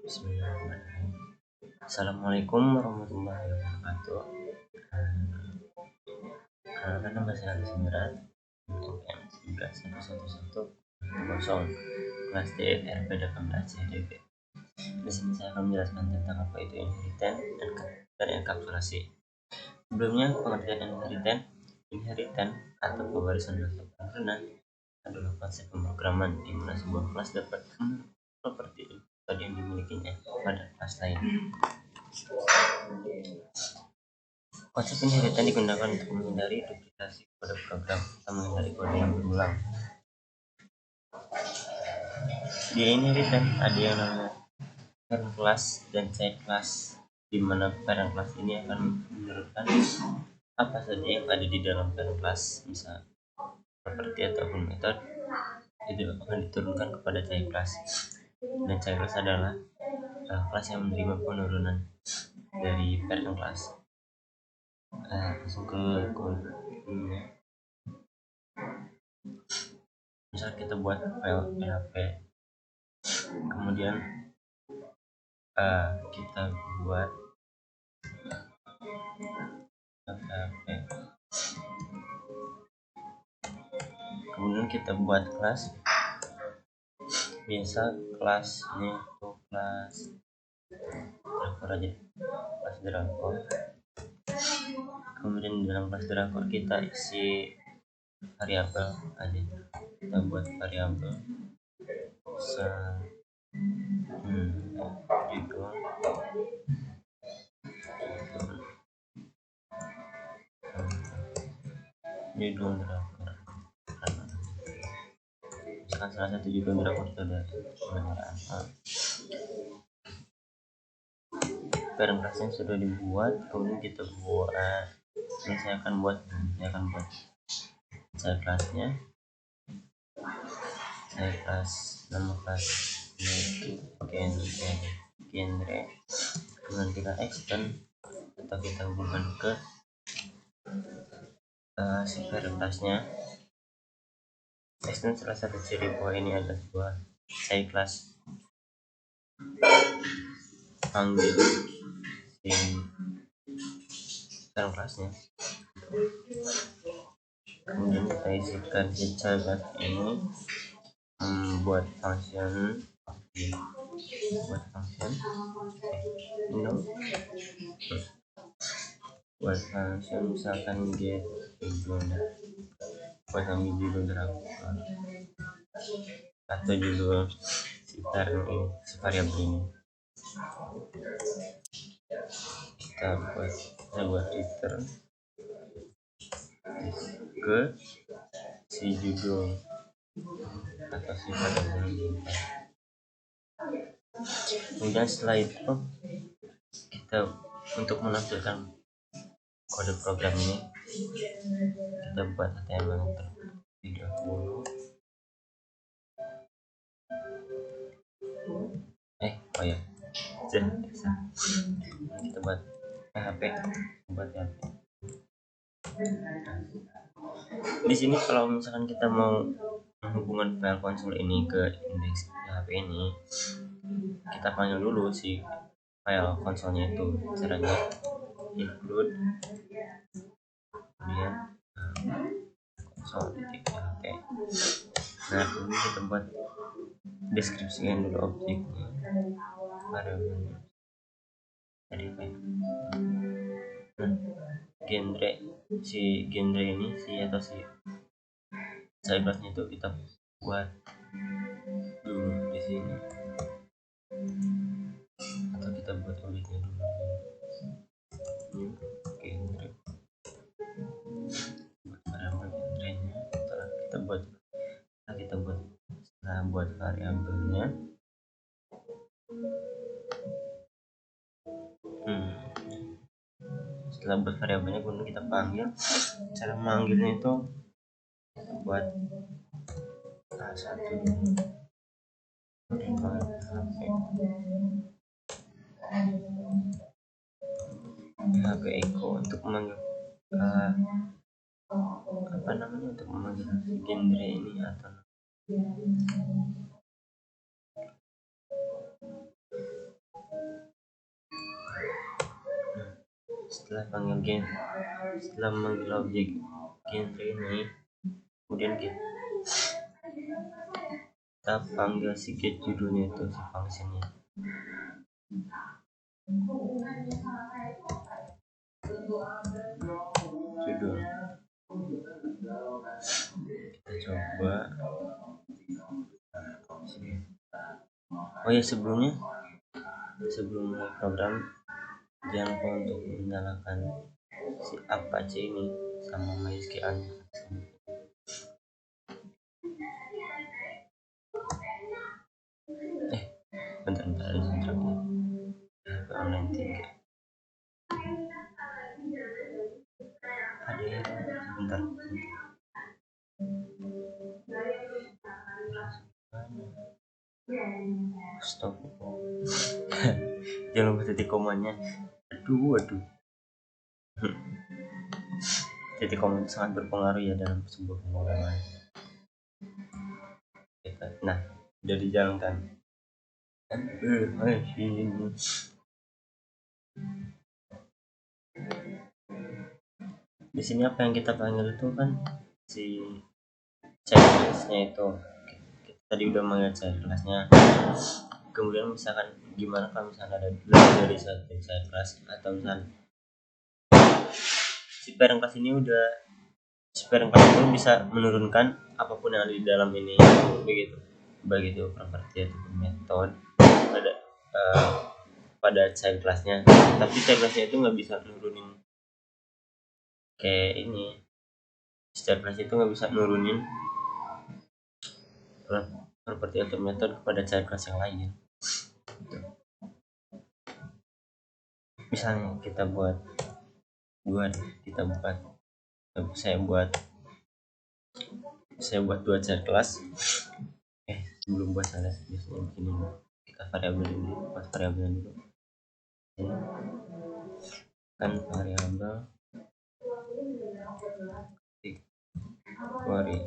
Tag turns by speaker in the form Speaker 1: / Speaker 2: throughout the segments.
Speaker 1: Bismillahirrahmanirrahim. Assalamualaikum warahmatullahi wabarakatuh. Kenalkan nama saya Andi Semirat, UM 19111 kelas D RP 18 CDB. Di sini saya akan menjelaskan tentang apa itu inheritance dan enkapsulasi. Sebelumnya, pengertian inheritance atau pewarisan dasar sempurna adalah konsep pemrograman di mana sebuah kelas dapat properti yang dimilikinya pada kelas lain. Konsep inheritance digunakan untuk menghindari duplikasi kode program atau menghindari kode yang berulang. Di inheritance ada yang namanya parent class dan child class, di mana parent class ini akan menurunkan apa saja yang ada di dalam parent class, misal properti ataupun metode, itu akan diturunkan kepada child class. Dan child class adalah kelas yang menerima penurunan dari parent class. Langsung ke kodenya. Misal kita buat file PHP, kemudian kita buat PHP, kemudian kita buat kelas, biasa kelas ini itu kelas drakor aja, kelas drakor. Kemudian di dalam kelas drakor kita isi variabel aja, kita buat variabel judul drakor. Misalkan salah satu judul drakor itu ada kebenaran. Parent class yang sudah dibuat, kemudian kita buat, ini saya akan buat child classnya. Child class, nama kelasnya itu genre. Kemudian kita extend atau kita hubungkan ke si parent classnya. Extend salah satu ciri bahwa ini adalah sebuah child class, panggil si parent classnya. Kemudian kita isikan si child class ini buat function buat function misalkan get judul, buat ambil judul drakor atau judul si parent ini, si variabel ini. Kita buat return ke si judul atau si variabel ini. Kemudian setelah itu kita untuk menampilkan kode program ini, kita buat HTML terlebih dahulu. Kita buat PHP. Di sini kalau misalkan kita mau menghubungkan file konsol ini ke indeks PHP ini, kita panggil dulu si file konsolnya itu. Caranya include kemudian console.php. Nah, kemudian kita buat deskripsikan dulu objeknya, variabelnya. Jadi genre, si genre ini atau si child classnya itu kita buat dulu di sini, atau kita buat objeknya dulu. Genre, buat variabel genrenya. Setelah buat variabelnya, setelah buat variabelnya kemudian kita panggil. Cara manggilnya itu kita buat satu dulu, PHP echo untuk memanggil untuk memanggil genre ini atau setelah memanggil objek genre ini, kemudian kita panggil si get judulnya itu, si functionnya judul. Kita coba. Oh ya, sebelum mulai program, jangan lupa untuk menyalakan si Apache ini sama MySQL. Bentar ada kontraknya. Online 3. Ada sebentar. Stop. Jangan lupa titik komanya. Aduh. Titik koma itu sangat berpengaruh ya dalam sebuah pemrograman. Nah, udah dijalankan. Di sini apa yang kita panggil itu kan si checklistnya itu. Kita tadi udah manggil checklistnya. Kemudian misalkan gimana kalau misalnya ada lebih dari satu checklist, atau misalnya si parent class ini bisa menurunkan apapun yang ada di dalam ini, begitu, baik itu properti ataupun metode pada child classnya. Tapi child classnya itu nggak bisa nurunin kayak ini. Child class itu nggak bisa nurunin properti atau metode kepada child class yang lain. Misalnya saya buat 2 child class. Sebelum buat saya biasanya begini, kita variabel dulu, buat variabel dulu. Ini kan variabel kategori.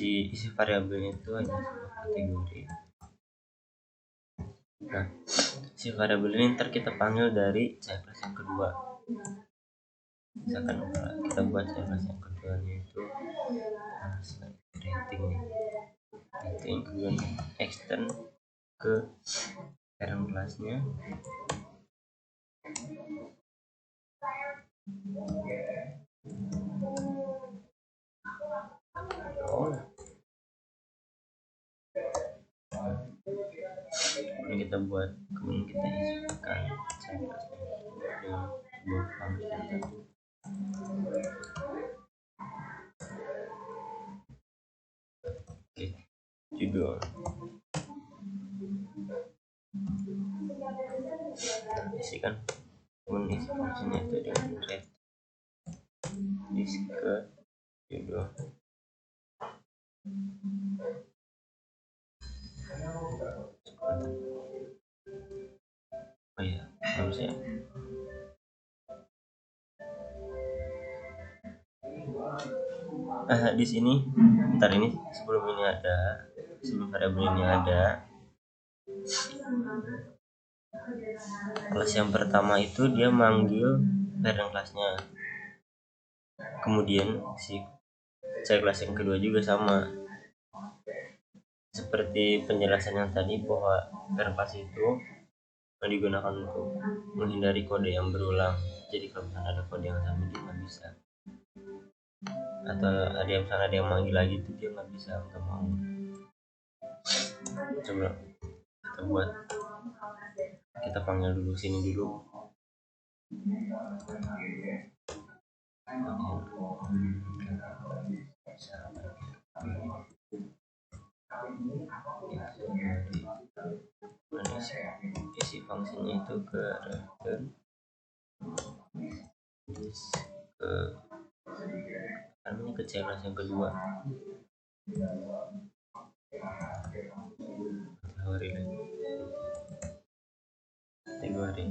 Speaker 1: Isi variabelnya itu hanya sebuah kategori. Nah, si variabel ini ntar kita panggil dari child class yang kedua. Misalkan kita buat child class yang kedua yaitu rating, kemudian extend ke parent classnya. Kemudian kita isikan child classnya dengan sebuah function tadi. Judul. Isikan isi fungsinya itu dengan red disk ke judul. Oh iya, harusnya di sini sebelum variabel ini ada kelas yang pertama itu dia manggil parent classnya, kemudian si child class yang kedua juga sama seperti penjelasan yang tadi, bahwa parent class itu digunakan untuk menghindari kode yang berulang. Jadi kalau misalnya ada kode yang sama dia nggak bisa, atau ada yang manggil lagi itu dia nggak bisa, nggak mau. Coba kita panggil dulu sini dulu. Isi fungsinya itu ke return ke child class yang kedua. Kategori.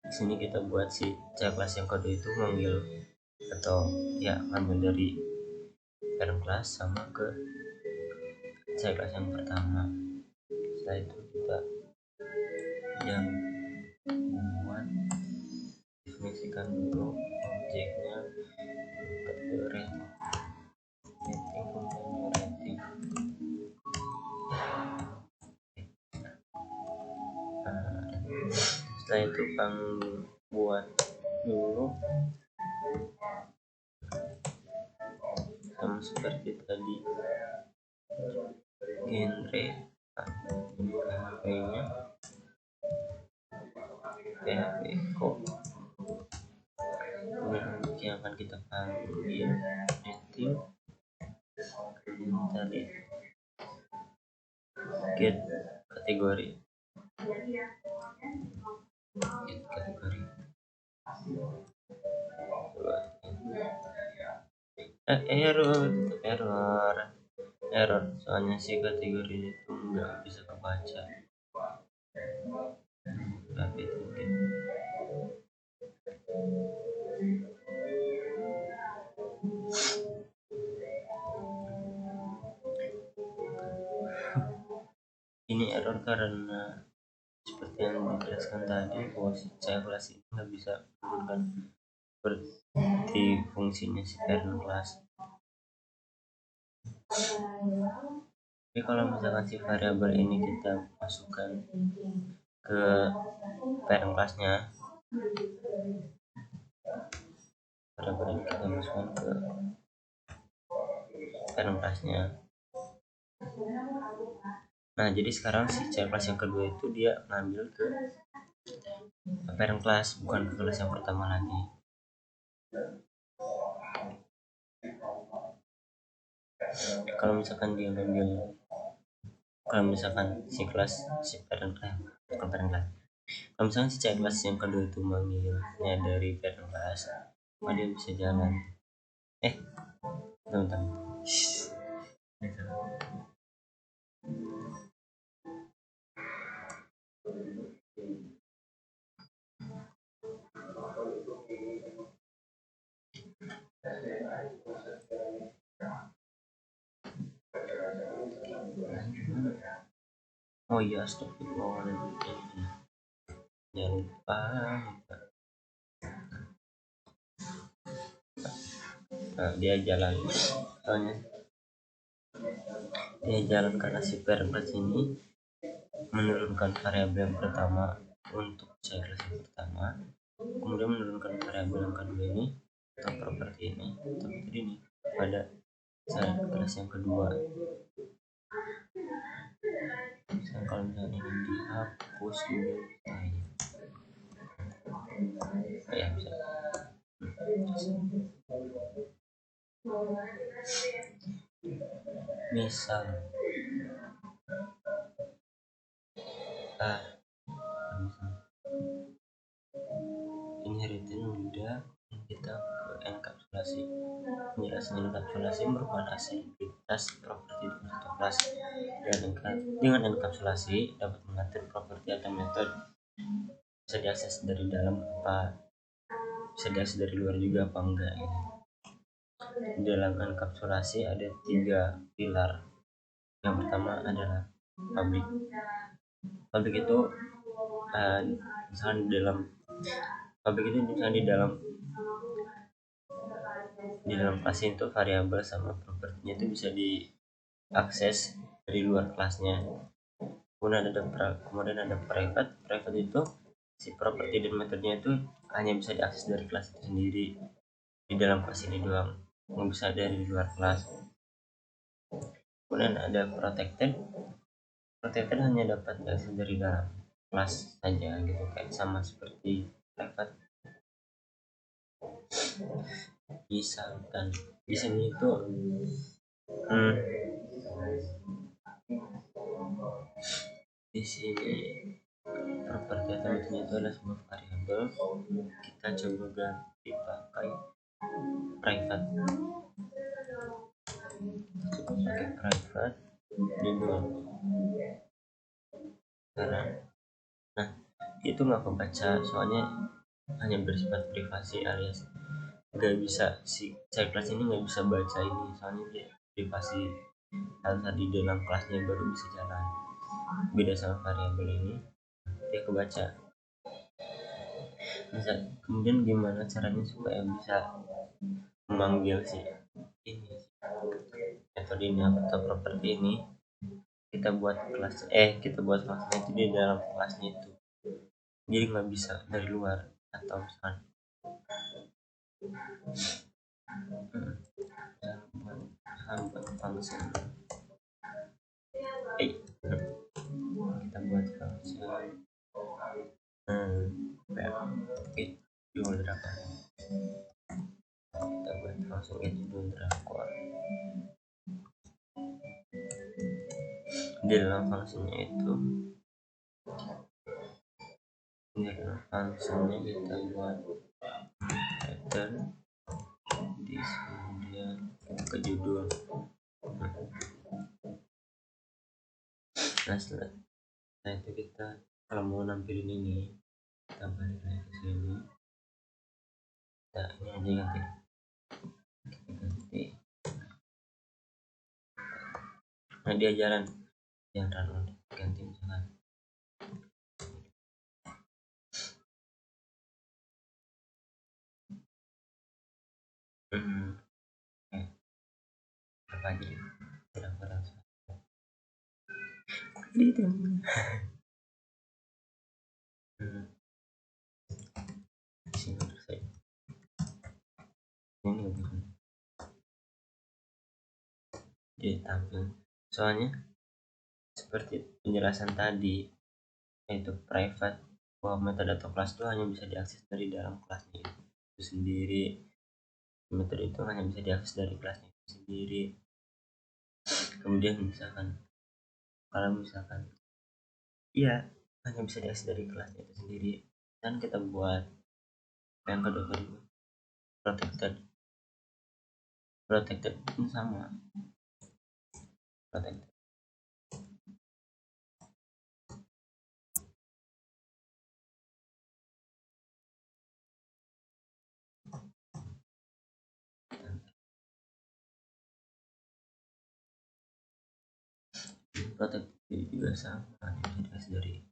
Speaker 1: Di sini kita buat si child class yang kedua itu manggil atau ya ngambil dari parent class sama ke child class yang pertama. Setelah itu kita yang buat definisikan dulu objeknya, rating fungsinya rating. Setelah itu kamu buat dulu sama seperti tadi genre PHP-nya PHP kok yang akan kita panggil rating tadi get kategori error soalnya si kategori itu nggak bisa kebaca. Tapi ini error karena seperti yang dijelaskan tadi bahwa si child class ini nggak bisa menggunakan seperti fungsinya si parent class. Tapi kalau misalkan si variabel ini kita masukkan ke parent classnya, variabel ini kita masukkan ke parent classnya. Nah, jadi sekarang si child class yang kedua itu dia ngambil ke parent class, bukan ke kelas yang pertama lagi. Kalau misalkan dia ngambil, kalau misalkan si kelas si parent class, bukan parent class. Kalau misalkan si child class yang kedua itu manggilnya dari parent class, maka dia bisa jalan. Bentar. Oh iya, astagfirullahaladzim. Jangan lupa. Nah, dia jalan. Soalnya dia jalan karena si parent class ini menurunkan variabel yang pertama untuk child class yang pertama, kemudian menurunkan variabel yang kedua ini atau properti ini pada child class yang kedua. Misalnya kalau misalnya ini dihapus dulu, ya bisa. Misal inheritance udah, kita ke enkapsulasi. Penjelasan enkapsulasi merupakan aktivitas properti di satu kelas. Dengan enkapsulasi dapat mengatur properti atau metode, bisa diakses dari dalam apa bisa diakses dari luar juga apa enggak gitu. Dalam enkapsulasi ada 3 pilar. Yang pertama adalah public. Public itu misalnya di dalam public itu misalnya di dalam kelas itu variabel sama propertinya itu bisa diakses dari luar kelasnya. Kemudian ada private itu si properti dan metodenya itu hanya bisa diakses dari kelas itu sendiri, di dalam kelas ini doang, nggak bisa dari luar kelas. Kemudian ada protected hanya dapat diakses dari dalam kelas saja gitu, kayak sama seperti private. Misalkan di sini itu di sini properti atau metodenya itu adalah sebuah variabel, kita coba ganti pakai private. Di doang karena itu nggak kebaca, soalnya hanya bersifat privasi, alias nggak bisa si child class ini nggak bisa baca ini, soalnya dia privasi. harus ada di dalam kelasnya baru bisa jalan. Beda sama variabel ini, dia kebaca. Kemudian gimana caranya supaya bisa memanggil si ini metode ini atau properti ini, kita buat kelasnya itu di dalam kelasnya itu, jadi nggak bisa dari luar. Atau misalkan buat function kita buat function it dulu drakor, kita buat function it dulu drakor. Di dalam fungsinya itu, di dalam fungsinya kita buat pattern di kemudian ke judul. Nah setelah itu kita kalau mau nampilin ini, kita balik lagi ke sini, kita ini aja ganti. Nah dia jalan yang run ganti misalkan apa aja kurang itu sini selesai. Ini bukan jadi tampil, soalnya seperti penjelasan tadi, yaitu private, bahwa metode atau kelas itu hanya bisa diakses dari dalam kelasnya itu sendiri. Metode itu hanya bisa diakses dari kelasnya itu sendiri. Kemudian kalau misalkan iya hanya bisa diakses dari kelasnya itu sendiri, dan kita buat yang kedua protected ini sama protected. Protected juga sama, hanya bisa diakses dari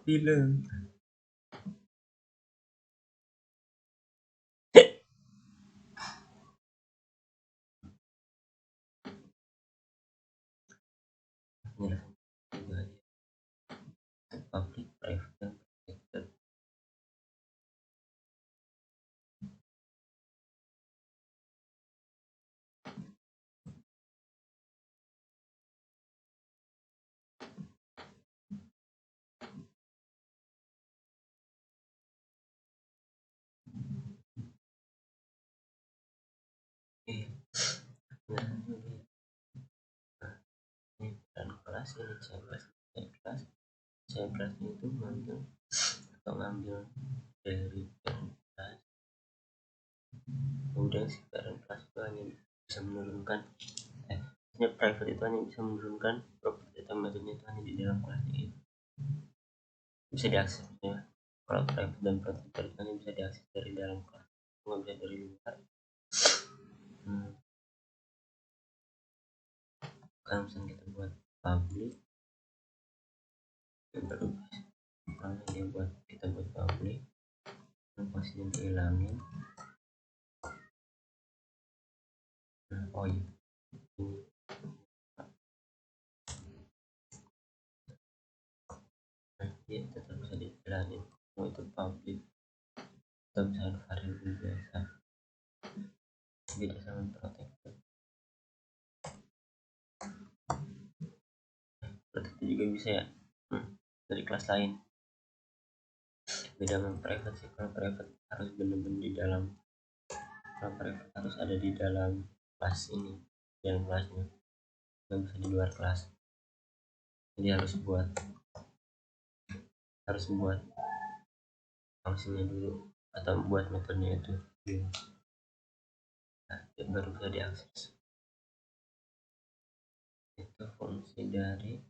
Speaker 1: film. Public, private, dan protected. Dan kelas ini kelas itu ngambil dari kelas, kemudian si parent kelas itu hanya bisa menurunkan private itu hanya bisa menurunkan properti atau metodenya itu hanya di dalam kelasnya itu bisa diakses ya. Kalau private dan protected itu hanya bisa diakses dari dalam kelas, nggak bisa dari luar. Kalau misalnya kita buat public, baru kalau kita buat public, pastinya dihilangin. Oh iya, dia tetap bisa dihilangin. Mau itu public atau misalnya variabel biasa, beda sama protected. Protected juga bisa ya, dari kelas lain. Beda dengan private sih, kalau private harus benar-benar di dalam, kalau private harus ada di dalam kelas ini, dalam kelasnya, nggak bisa di luar kelas. Jadi harus buat fungsinya dulu atau buat metodenya itu dulu, nah, baru bisa diakses. Itu fungsi dari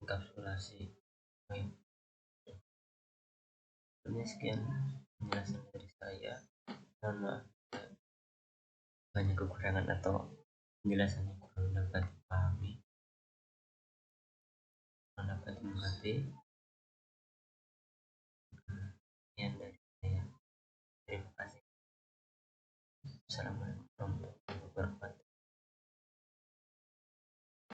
Speaker 1: enkapsulasi. Sekian penjelasan dari saya. Mohon maaf banyak kekurangan atau penjelasannya kurang dapat dipahami, kurang dapat dimengerti.